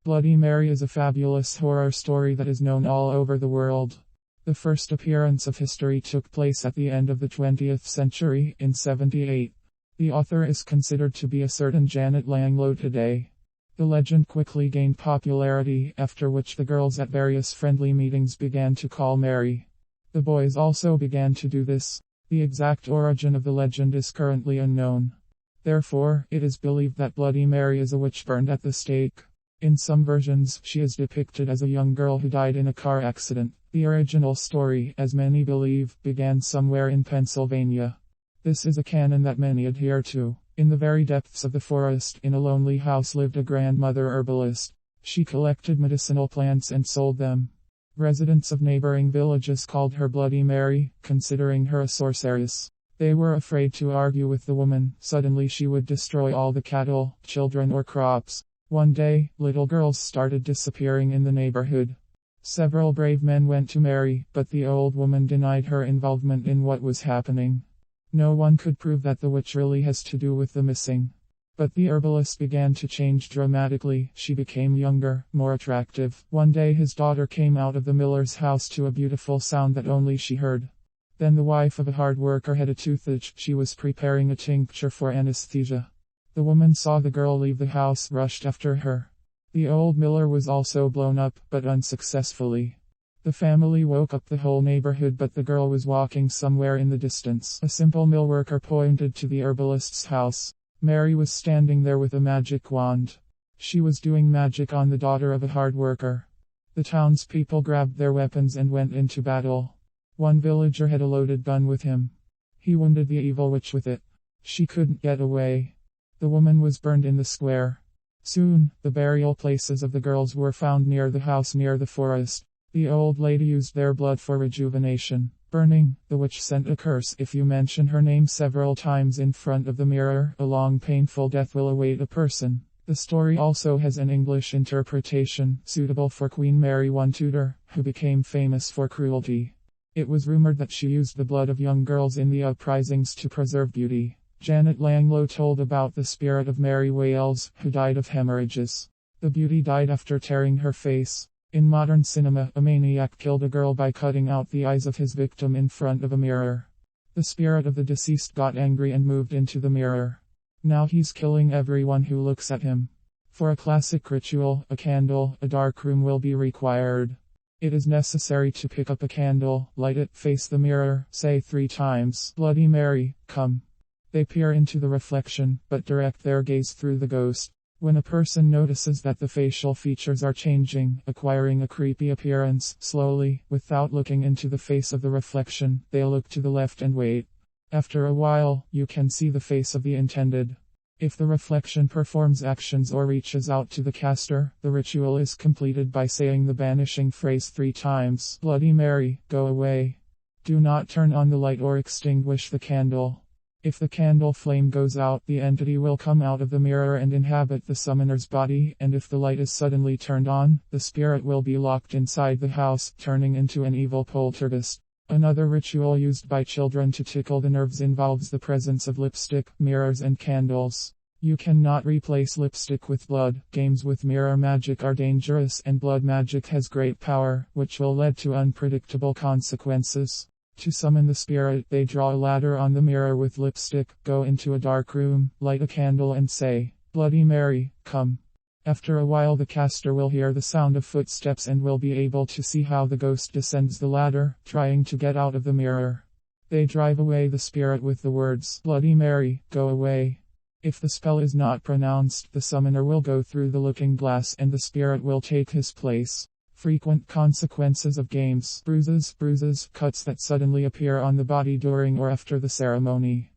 Bloody Mary is a fabulous horror story that is known all over the world. The first appearance of history took place at the end of the 20th century, in 78. The author is considered to be a certain Janet Langlo today. The legend quickly gained popularity, after which the girls at various friendly meetings began to call Mary. The boys also began to do this. The exact origin of the legend is currently unknown. Therefore, it is believed that Bloody Mary is a witch burned at the stake. In some versions, she is depicted as a young girl who died in a car accident. The original story, as many believe, began somewhere in Pennsylvania. This is a canon that many adhere to. In the very depths of the forest, in a lonely house lived a grandmother herbalist. She collected medicinal plants and sold them. Residents of neighboring villages called her Bloody Mary, considering her a sorceress. They were afraid to argue with the woman. Suddenly she would destroy all the cattle, children or crops. One day, little girls started disappearing in the neighborhood. Several brave men went to Mary, but the old woman denied her involvement in what was happening. No one could prove that the witch really has to do with the missing. But the herbalist began to change dramatically. She became younger, more attractive. One day his daughter came out of the miller's house to a beautiful sound that only she heard. Then the wife of a hard worker had a toothache. She was preparing a tincture for anesthesia. The woman saw the girl leave the house, rushed after her. The old miller was also blown up, but unsuccessfully. The family woke up the whole neighborhood, but the girl was walking somewhere in the distance. A simple mill worker pointed to the herbalist's house. Mary was standing there with a magic wand. She was doing magic on the daughter of a hard worker. The townspeople grabbed their weapons and went into battle. One villager had a loaded gun with him. He wounded the evil witch with it. She couldn't get away. The woman was burned in the square. Soon, the burial places of the girls were found near the house near the forest. The old lady used their blood for rejuvenation. Burning, the witch sent a curse. If you mention her name several times in front of the mirror, a long painful death will await a person. The story also has an English interpretation, suitable for Queen Mary I Tudor, who became famous for cruelty. It was rumored that she used the blood of young girls in the uprisings to preserve beauty. Janet Langlo told about the spirit of Mary Wales, who died of hemorrhages. The beauty died after tearing her face. In modern cinema, a maniac killed a girl by cutting out the eyes of his victim in front of a mirror. The spirit of the deceased got angry and moved into the mirror. Now he's killing everyone who looks at him. For a classic ritual, a candle, a dark room will be required. It is necessary to pick up a candle, light it, face the mirror, say 3 times, Bloody Mary, come. They peer into the reflection, but direct their gaze through the ghost. When a person notices that the facial features are changing, acquiring a creepy appearance, slowly, without looking into the face of the reflection, they look to the left and wait. After a while, you can see the face of the intended. If the reflection performs actions or reaches out to the caster, the ritual is completed by saying the banishing phrase 3 times, Bloody Mary, go away. Do not turn on the light or extinguish the candle. If the candle flame goes out, the entity will come out of the mirror and inhabit the summoner's body, and if the light is suddenly turned on, the spirit will be locked inside the house, turning into an evil poltergeist. Another ritual used by children to tickle the nerves involves the presence of lipstick, mirrors and candles. You cannot replace lipstick with blood. Games with mirror magic are dangerous, and blood magic has great power, which will lead to unpredictable consequences. To summon the spirit, they draw a ladder on the mirror with lipstick, go into a dark room, light a candle and say, Bloody Mary, come. After a while the caster will hear the sound of footsteps and will be able to see how the ghost descends the ladder, trying to get out of the mirror. They drive away the spirit with the words, Bloody Mary, go away. If the spell is not pronounced, the summoner will go through the looking glass and the spirit will take his place. Frequent consequences of games: bruises, cuts that suddenly appear on the body during or after the ceremony.